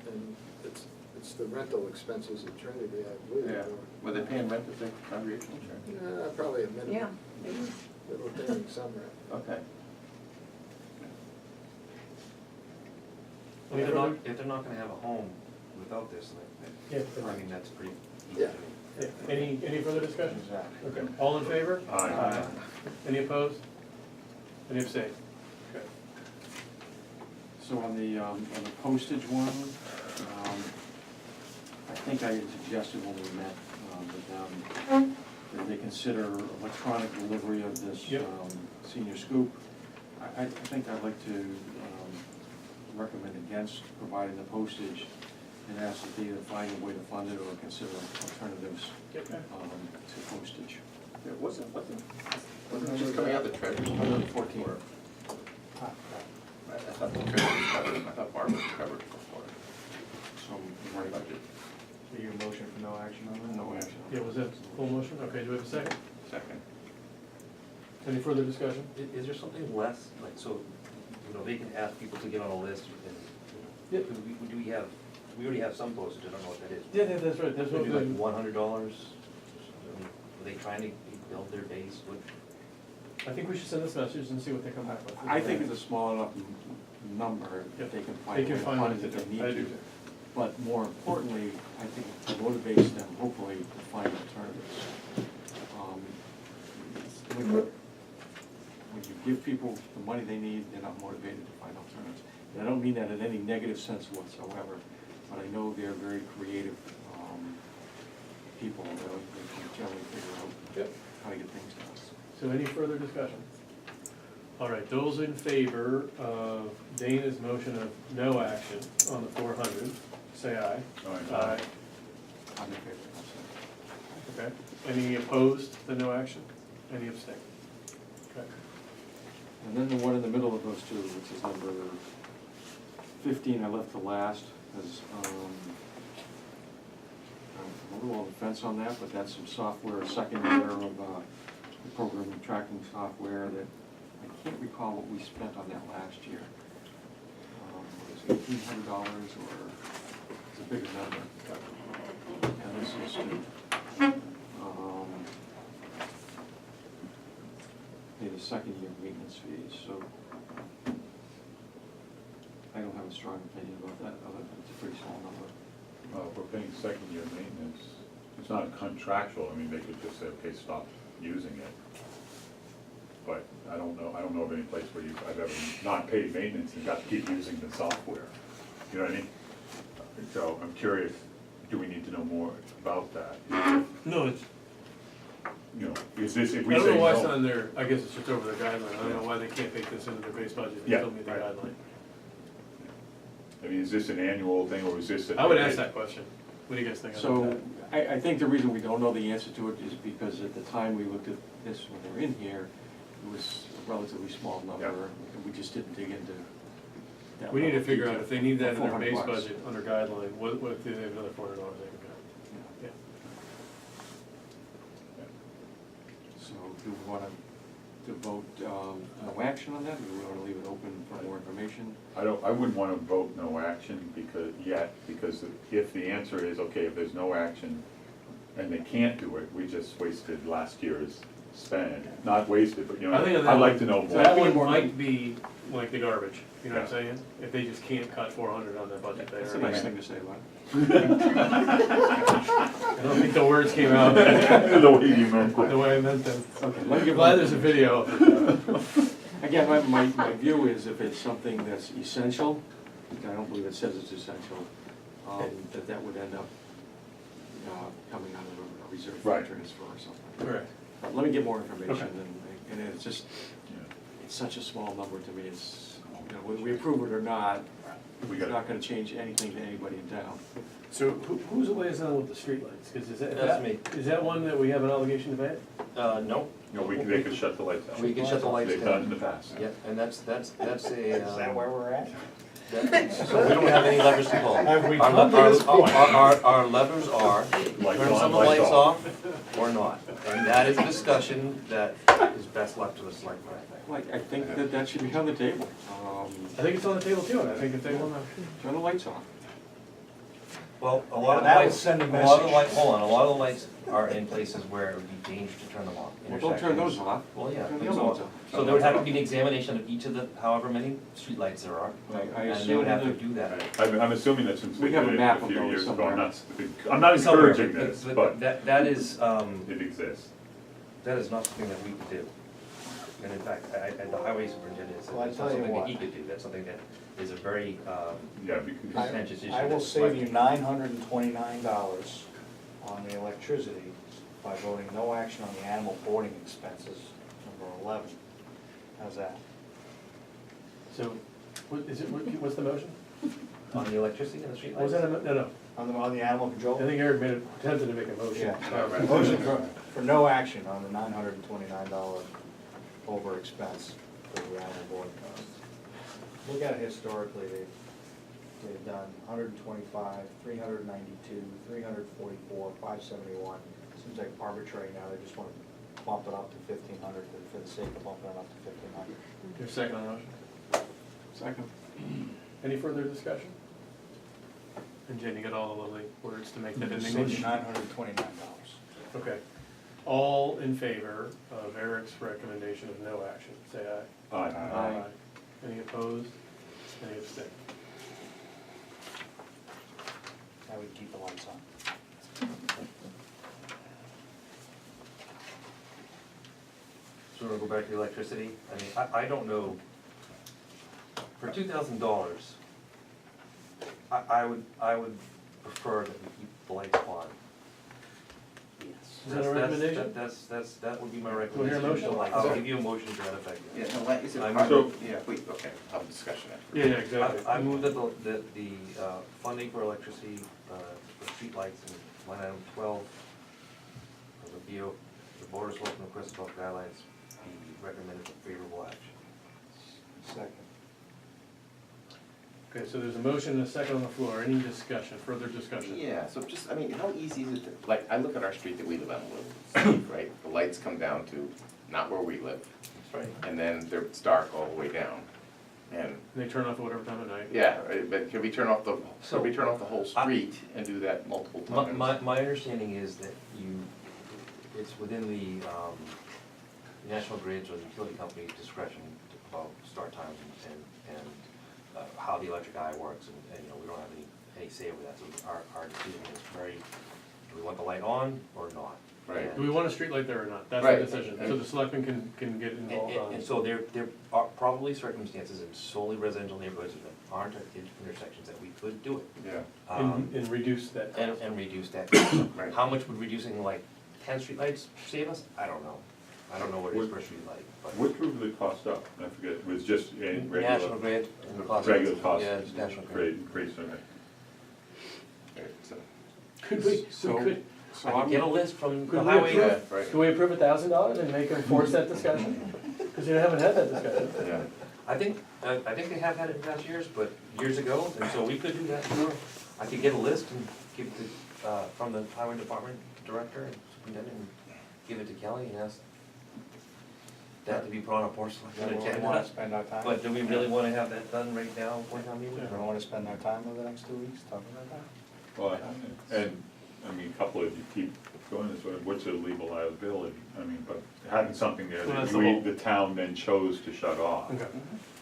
And it's the rental expenses at Trinity, I believe. Yeah, were they paying rent at the congregational church? Probably a minimum. Yeah. maybe. They were paying some rent. Okay. Any If they're not, further- if they're not gonna have a home without this, Yeah. I mean, that's pretty easy Yeah. to me. Yeah. Any further discussion? Exactly. Okay, all in favor? Aye. Any opposed? Any abstain? Okay. So on the postage one, I think I had suggested when we met with them, that they consider electronic delivery of this Yep. senior scoop. I think I'd like to recommend against providing the postage and ask that they either find a way to fund it or consider alternatives to postage. Yeah, wasn't it just coming out the treasurer's? 114. I thought the treasurer was covered, I thought Barbara was covered before. So I'm worried about it. So your motion for no action on that? No action. Yeah, was that full motion? Okay, do we have a second? Second. Any further discussion? Is there something less, like, so, you know, they can ask people to get on a list and, Yeah. we already have some postage, I don't know what that is. Yeah, that's right, that's what Maybe like we, $100, are they trying to build their base, what? I think we should send this message and see what they come back with. I think it's a small enough number that they can find a way to fund it if they need I do to. too. But more importantly, I think it motivates them, hopefully, to find alternatives. When you give people the money they need, they're not motivated to find alternatives. And I don't mean that in any negative sense whatsoever, but I know they're very creative people. They can generally figure out how to get things done. So any further discussion? All right, those in favor of Dana's motion of no action on the 400, say aye. Aye. I'm in favor of that. Okay. Any opposed to no action? Any abstain? Okay. And then the one in the middle of those two, which is number 15, I left to last, because I'm a little on the fence on that, but that's some software, second year of the program tracking software that, I can't recall what we spent on that last year. Was it $1,800 or it's a bigger number? And this is to pay the second year maintenance fees, so I don't have a strong opinion about that, other than it's a pretty small number. Well, if we're paying second year maintenance, it's not contractual, I mean, they could just say, okay, stop using it. But I don't know of any place where I've ever not paid maintenance and got to keep using the software. You know what I mean? So I'm curious, do we need to know more about that? No, it's, You know, is this, if I we don't say know why it's no? on there, I guess it's just over the guideline, I don't know why they can't bake this into their base budget, they Yeah, still meet the right. guideline. I mean, is this an annual thing, or is this? I would ask that question, what do you guys think about So, that? I think the reason we don't know the answer to it is because at the time we looked at this when they were in here, it was a relatively small number, Yeah. and we just didn't dig into that. We need to level of figure out detail. if they need that in their $400 base bucks. budget under guideline, what if they have another $400 they can get? Yeah. So, do we want to vote no action on that, or do we want to leave it open for more information? I wouldn't want to vote no action because if the answer is, okay, if there's no action and they can't do it, we just wasted last year's spend. Not wasted, but you know, I think I'd like to know more. That one might be like the garbage, you know what I'm Yeah. saying? If they just can't cut 400 on their budget there. That's a nice thing to say, Lon. I don't think the words came out The way you meant it. the way I meant them. Okay, let me I'm give glad one- there's a video of it. Again, my view is if it's something that's essential, and I don't believe it says it's essential, that would end up coming out of a reserve fund Right. transfer or something. Correct. But let me get more information, Okay. and it's just, Yeah. it's such a small number to me, it's, you know, whether we approve it or not, We it's gotta- not gonna change anything to anybody in town. So who's the liaison with the streetlights? Because That's me. Is that one that we have an obligation to pay? No, No, they could shut the lights out. we can shut the lights They've done down. in the past. Yeah, and that's a. Is that where we're at? So we don't have any levers to pull. Have we Our come to this point? Our levers are Lights turn on, some of the lights lights off. off or not. And that is a discussion that is best left to the select board. Like, I think that should be on the table. I think it's on the table too, and I think if they want to. Turn the lights off. Well, a lot of the That would lights, send a a lot of the message. lights, hold on, a lot of the lights are in places where it would be dangerous to turn them off. Well, don't turn those Intersections. off. Well, yeah. Turn the so- other ones off. So there would have to be an examination of each of the, however many streetlights there are. I And they assume would have to that- do that. I'm assuming that since We they have did a it map a of few those years ago, somewhere. I'm not Somewhere, encouraging this, but that is, it exists. that is not something that we could do. And in fact, the highway superintendent said Well, I that's tell not you something that what. he could do, that's something that is a very Yeah, because. contentious issue. I will save you $929 on the electricity by voting no action on the animal boarding expenses, number 11. How's that? So, what's the motion? On the electricity and the streetlights? Was that no. On the animal I control? think Eric attempted to make a motion. Yeah, motion for no action on the $929 over expense for the animal boarding costs. Look at it historically, they've done 125, 392, 344, 571. Seems like arbitrary now, they just want to bump it up to 1,500 for the sake of bumping it up to 1,500. Your second on the motion? Second. Any further discussion? And Jen, you got all the lovely words to make that in Just English? $929. Okay. All in favor of Eric's recommendation of no action, say aye. Aye. Any opposed? Any abstain? Now we keep the lights on. So we'll go back to the electricity. I mean, I don't know, for $2,000, I would prefer that we keep the lights on. Is that a recommendation? That would be my Do we hear a recommendation. motion? I'll give you a motion to that effect. Yeah, no, like, is it I'm part so- of, yeah, wait, okay, I'll have a discussion after. Yeah, exactly. I move that the funding for electricity, for streetlights in line item 12, of the BO, the Board of Selectmen request about guidelines be recommended for favorable action. Second. Okay, so there's a motion and a second on the floor. Any discussion, further discussion? Yeah, so just, I mean, how easy is it to, like, I look at our street that we live on, Little Steve, right? The lights come down to not where we live, That's right. and then it's dark all the way down. And, And they turn off at whatever time of night. yeah, right, but can we turn off the whole street and do that multiple times? My understanding is that it's within the National Grid's or the utility company's discretion about start times and how the electric eye works, and you know, we don't have any say over that, so our decision is very, do we want the light on or not? Right. Do we want a street light there or not? That's Right. the decision. So the selectmen can get involved on And it. so there are probably circumstances in solely residential neighborhoods that aren't at intersections that we could do it. Yeah, And reduce that cost. And reduce that. right. How much would reducing like 10 streetlights save us? I don't know. I don't know what it is per streetlight, but. What drove the cost up? I forget, it was just a regular. National Grid and the cost. Regular cost. Yeah, it's National Grid. Increase, okay. Okay, so- Could we, So- could, So I can I'm, get a list from the Could we highway. approve- Right. can we approve $1,000 and make them force that discussion? Because you haven't had that discussion. Yeah. I think they have had it in past years, but years ago, and so we could do that, sure. I could get a list and give it to, from the highway department director and superintendent and give it to Kelly and ask that to be put on a porcelain We want to agenda. spend our time? But do we really wanna have that done right now, one time meeting? We want to spend our time over the next 2 weeks talking about that? Well, and, I mean, a couple of you keep going this way, what's the legal liability? I mean, but having something there Well, that that's the whole- the town then chose to shut off. Okay.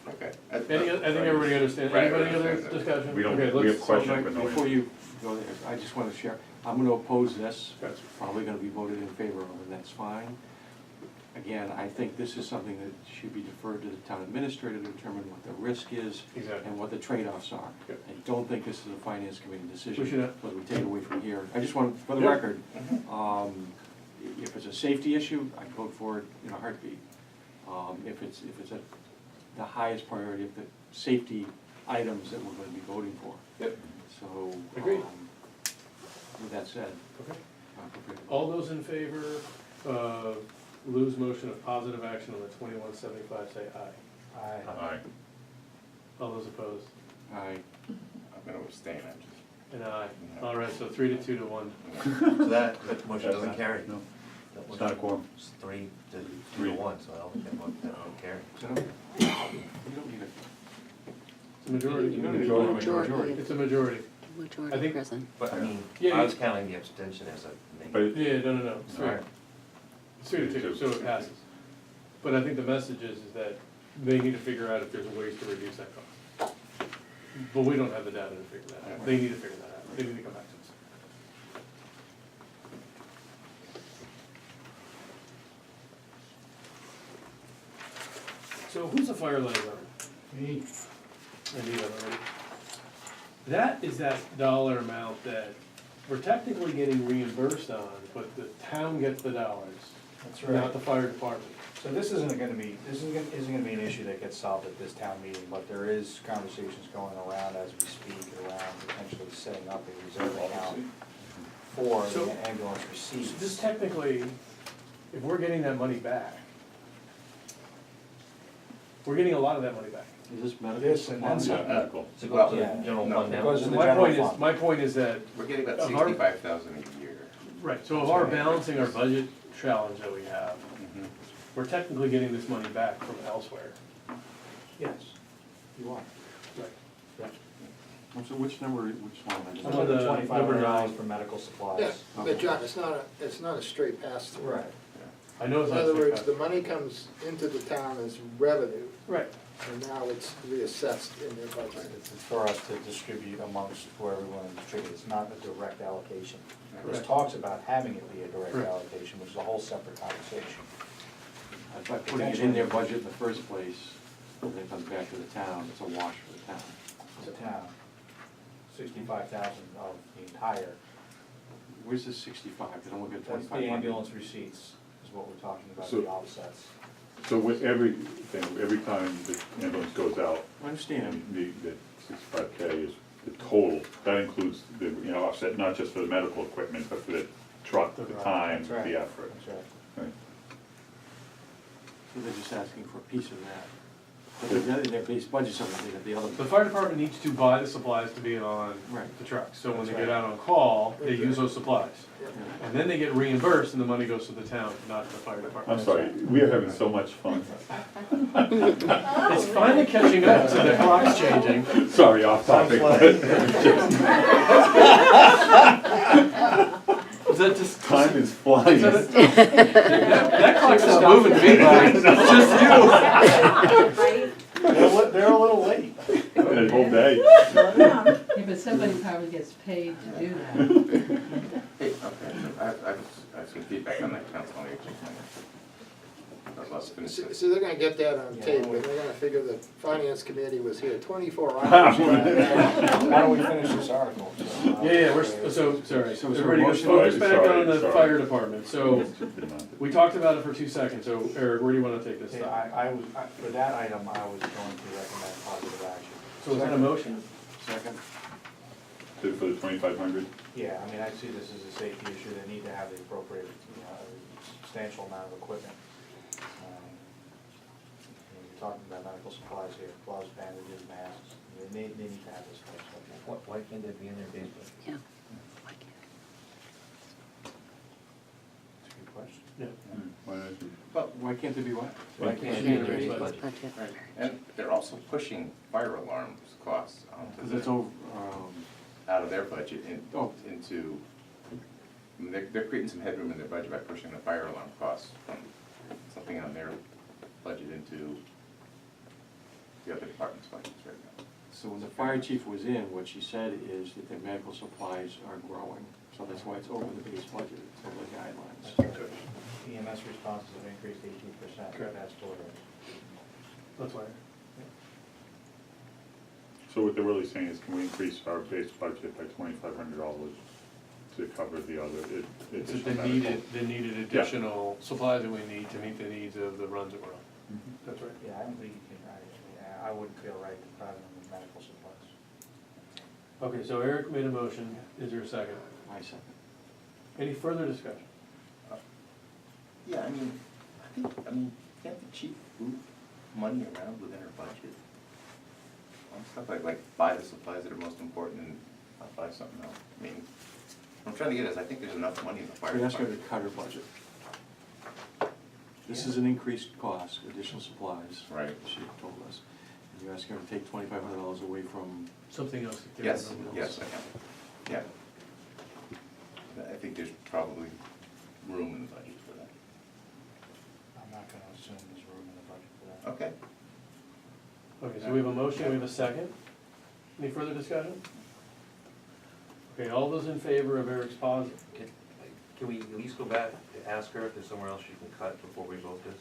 Okay. I think everybody understands. Right, Anybody other understands that. discussion? We don't, Okay, we have let's- questions, but no. before you go there, I just want to share, I'm going to oppose this. Okay. It's probably going to be voted in favor of, and that's fine. Again, I think this is something that should be deferred to the town administrator to determine what the risk is Exactly. and what the trade-offs are. Good. I don't think this is a finance committee decision. We should- Whether we take it away from here. I just want, for the Yeah. record, if it's a safety issue, I'd vote for it in a heartbeat. If it's at the highest priority of the safety items that we're going to be voting for. Yep. So, Agreed. with that said, Okay. I'm prepared. All those in favor of Lou's motion of positive action on the 2175, say aye. Aye. All those opposed? Aye. I'm gonna abstain, I'm just. And aye. All right, so 3 to 2 to 1. So that motion doesn't carry. No, That it's motion not a quorum. is 3 to 1, so I don't think that won't carry. So, you don't need a. It's a majority. You don't need a Majority. It's a majority. I Majority think- present. But I mean, Yeah, I was counting the abstention as a But negative. it- Yeah, no, it's 3. Alright. It's 3 to 2, so it passes. But I think the message is that they need to figure out if there's ways to reduce that cost. But we don't have the data to figure that out. They need to figure that out. They need to come back to us. So who's the fire liaison? Me. I need that already. That is that dollar amount that we're technically getting reimbursed on, but the town gets the dollars, That's not the fire department. So this isn't gonna be an issue that gets solved at this town meeting, but there is conversations going around as we speak around potentially setting up a reserve account for So- the ambulance So receipts. just technically, if we're getting that money back, we're getting a lot of that money back. Is this medical? This and then supplies? some. Medical. So go out to the Yeah. general No, fund now. because of the My general point is, fund. my point is that, We're getting about Of our- 65,000 a year. right, so of our balancing our budget challenge that we have, we're technically getting this money back from elsewhere. Yes, you are. Right. So which number, which one? I'm on the $2,500 for medical supplies. Yeah, but John, it's not a straight pass-through. Right. I know it's In not. other straight words, cut. the money comes into the town as revenue, Right, and now it's reassessed in their budget. It's for us to distribute amongst whoever we want to distribute, it's not a direct allocation. There's Correct. talks about having it be a direct Correct. allocation, which is a whole separate conversation. By putting it in their budget in the first place, and then it comes back to the town, it's a wash for the town. The town, 65,000 of the entire, Where's the 65? Because I'm looking at that's the 2,500. ambulance receipts, is what we're talking about, So- the offsets. So with everything, every time the ambulance goes out, I understand. and the 65K is the total, that includes the, offset, not just for the medical equipment, but for the truck, the time, That's right. the effort. That's right. Right. So they're just asking for a piece of that. But their base budget's something that the other. the fire department needs to buy the supplies to be on Right. the trucks, so when That's they get right. out on call, they use those supplies. Yeah. And then they get reimbursed and the money goes to the town, not the fire department. I'm sorry, we are having so much fun. It's finally catching up to the clock's changing. Sorry, off topic, but Is that just? time is flying. That clock's not moving me, like, it's just you. Right? They're a little late. A whole day. Yeah. Yeah, but somebody probably gets paid to do that. Hey, okay, so I've seen feedback on that council on aging thing. I'd love to finish So this. so they're gonna get that on Yeah. tape, and they're gonna figure the finance committee was here 24 hours. Why don't we finish this article? Yeah, we're, sorry, So is there a everybody motion? focus back Sorry, on the sorry. fire department, so, we talked about it for 2 seconds, so Eric, where do you wanna take this Okay, stuff? for that item, I was going to recommend positive action. So is that a motion? Second. For the 2,500? Yeah, I mean, I see this as a safety issue, they need to have the appropriate, substantial amount of equipment. You're talking about medical supplies here, gloves, bandages, masks, they need to have this kind of stuff. Why can't that be in their base budget? Yeah. That's a good question. Yeah. Why can't there be what? Why can't it be in their base budget? Budget. Right, and they're also pushing fire alarms costs Because onto it's the, over, out of their budget Oh. into, I mean, they're creating some headroom in their budget by pushing the fire alarm costs from something on their budget into the other department's budgets right now. so when the fire chief was in, what she said is that their medical supplies are growing. So that's why it's over the base budget, it's over the guidelines. EMS responses have increased 18%, Correct. that's quarter. That's why. So what they're really saying is, can we increase our base budget by $2,500 to cover the other It's additional that medical? they needed additional supplies that we need to meet the needs of the runs that we're on. That's right. Yeah, I don't think you can, I wouldn't feel right to deprive them of medical supplies. Okay, so Eric made a motion, is there a second? I second. Any further discussion? Yeah, I mean, can't the chief move money around within her budget? On stuff like buy the supplies that are most important and not buy something else. I mean, what I'm trying to get is, I think there's enough money in the fire We're asking her department. to cut her budget. This is an increased cost, additional supplies. Right. She told us. And you're asking her to take $2,500 away from, Something else? that there Yes, was no- yes, I can, yeah. I think there's probably room in the budget for that. I'm not gonna assume there's room in the budget for that. Okay. Okay, so we have a motion, we have a second. Any further discussion? Okay, all those in favor of Eric's positive? Can we at least go back and ask her if there's somewhere else she can cut before we vote this?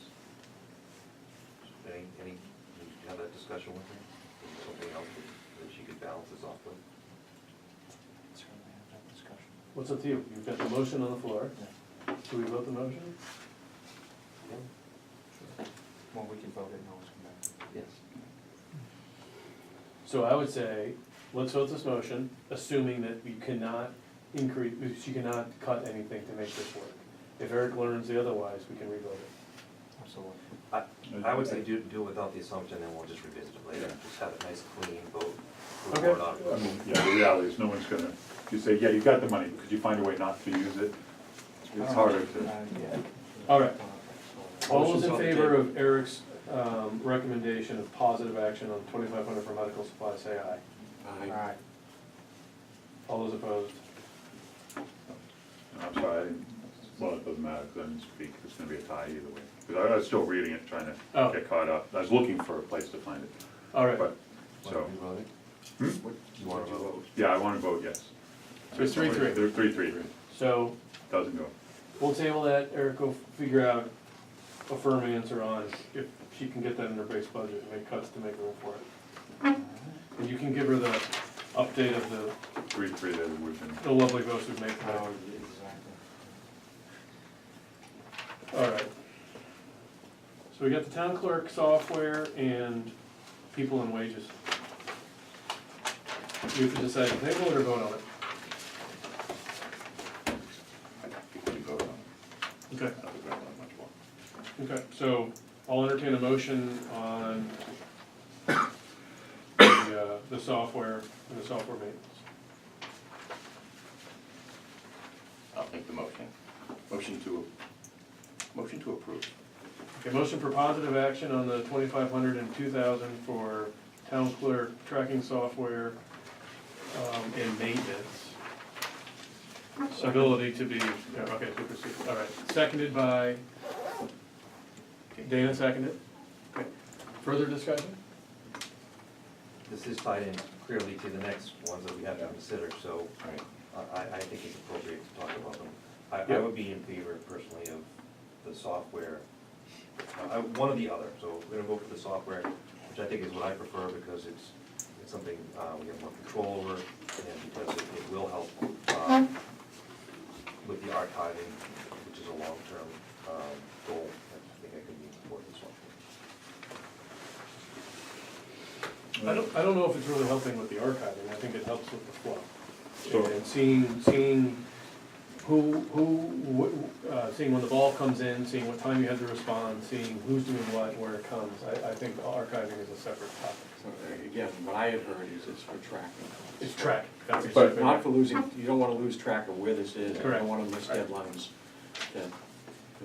Did you have that discussion with her? Is there something else that she could balance this off with? Certainly have that discussion. What's up to you? You've got the motion on the floor. Do we vote the motion? Well, we can vote it and always come back. Yes. So I would say, let's vote this motion, assuming that you cannot increase, you cannot cut anything to make this work. If Eric learns the otherwise, we can revote it. Absolutely. I would say do it without the assumption, and we'll just revisit it later, just have a nice clean vote. Okay. report on it. I mean, yeah, the reality is no one's gonna, you say, yeah, you got the money, but could you find a way not to use it? It's harder to. Yeah. All right. All those Motion's in on the favor table. of Eric's recommendation of positive action on 2,500 for medical supplies, say aye. Aye. All right. All those opposed? I'm sorry, I didn't, well, it doesn't matter, because I didn't speak, it's gonna be a tie either way. Because I was still reading it, trying Oh. to get caught up, I was looking for a place to find it, All right. but, so. Want to revote it? Hmm? You want to vote? Yeah, I wanna vote yes. So it's 3-3. They're 3-3, So doesn't go. we'll table that. Eric will figure out a firm answer on if she can get that in her base budget and make cuts to make room for it. And you can give her the update of the 3-3 that we've been. the lovely votes we've made tonight. Oh, exactly. All right. So we got the town clerk software and people and wages. You have to decide to table it or vote on it. I think we vote on it. Okay. I don't think we vote on it much more. Okay, so I'll entertain a motion on the software and the software maintenance. I'll make the motion. Motion to approve. Okay, motion for positive action on the 2,500 and 2,000 for town clerk tracking software and maintenance. Ability to be, yeah, okay, so proceed, all right. Seconded by, Dana seconded. Okay. Further discussion? This is tied in clearly to the next ones that we have to consider, so I think it's appropriate to talk about them. I would be in favor personally of the software, one or the other, so we're gonna go for the software, which I think is what I prefer because it's something we have more control over, and because it will help with the archiving, which is a long-term goal. I think I could be important as well. I don't know if it's really helping with the archiving, I think it helps with the flow. So- And seeing seeing when the ball comes in, seeing what time you had to respond, seeing who's doing what, where it comes, I think archiving is a separate topic. So, again, what I had heard is it's for tracking. It's track. That's But exactly not right. for losing, you don't wanna lose track of where this is. You Correct. don't wanna miss deadlines that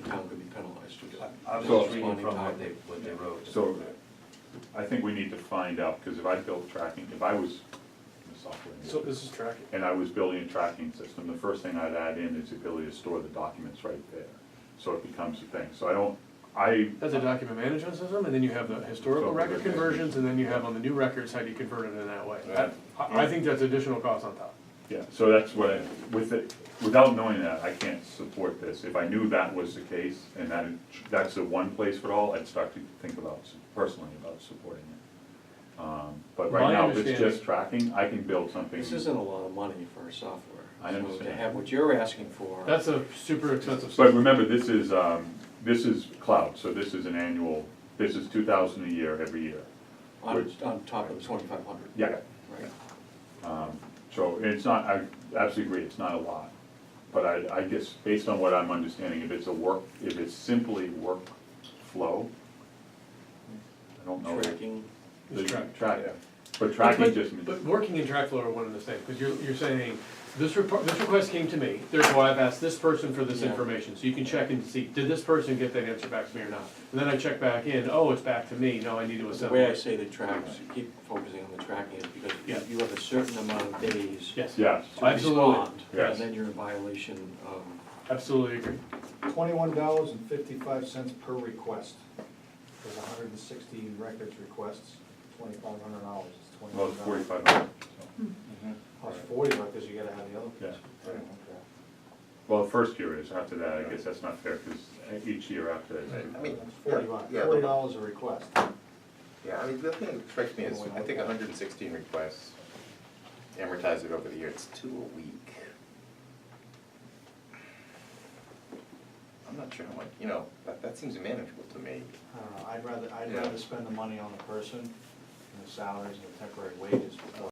the town could be penalized to do. I was So- just reading from what they wrote. So, I think we need to find out, because if I built tracking, if I was in the software. So this is tracking. And I was building a tracking system, the first thing I'd add in is the ability to store the documents right there. So it becomes a thing. So That's a document management system, and then you have the historical record conversions, and then you have on the new records, how do you convert it in that way? I think that's additional cost on top. yeah, so that's what without knowing that, I can't support this. If I knew that was the case, and that's the one place for it all, I'd start to think personally about supporting it. But right My now, if it's understanding- just tracking, I can build something. This isn't a lot of money for software. I So understand. to have what you're asking for. That's a super expensive But system. remember, this is cloud, so this is an annual, this is 2,000 a year, every year. On top of the 2,500. Yeah. Right. So it's not, I absolutely agree, it's not a lot. But I guess, based on what I'm understanding, if it's simply workflow, I don't know. Tracking. The It's track. Tracking. But tracking just means. But working and track flow are one and the same, because you're saying, this request came to me, therefore I've asked this person for this Yeah. information, so you can check and see, did this person get that answer back to me or not? And then I check back in, oh, it's back to me, now I need to The assemble way I it. say they track, keep focusing on the tracking is because Yeah. you have a certain amount of days Yes, Yes, to Absolutely. respond. Yes. And then you're in violation of, absolutely agree. $21.55 per request. There's 160 records requests, $2,500. It's well, it's $21. 4,500. Oh, it's 40 because you gotta have the other. Yeah. Okay. Well, the first year is, after that, I guess that's not fair, because each year after that is. Right. I mean, It's $40, yeah, $40 a request. Yeah, I mean, the thing that strikes me is, I think 116 requests, amortize it over the year, it's 2 a week. I'm not sure how much, you know, that seems manageable to me. I don't know, I'd Yeah. rather spend the money on the person and the salaries and the temporary wages before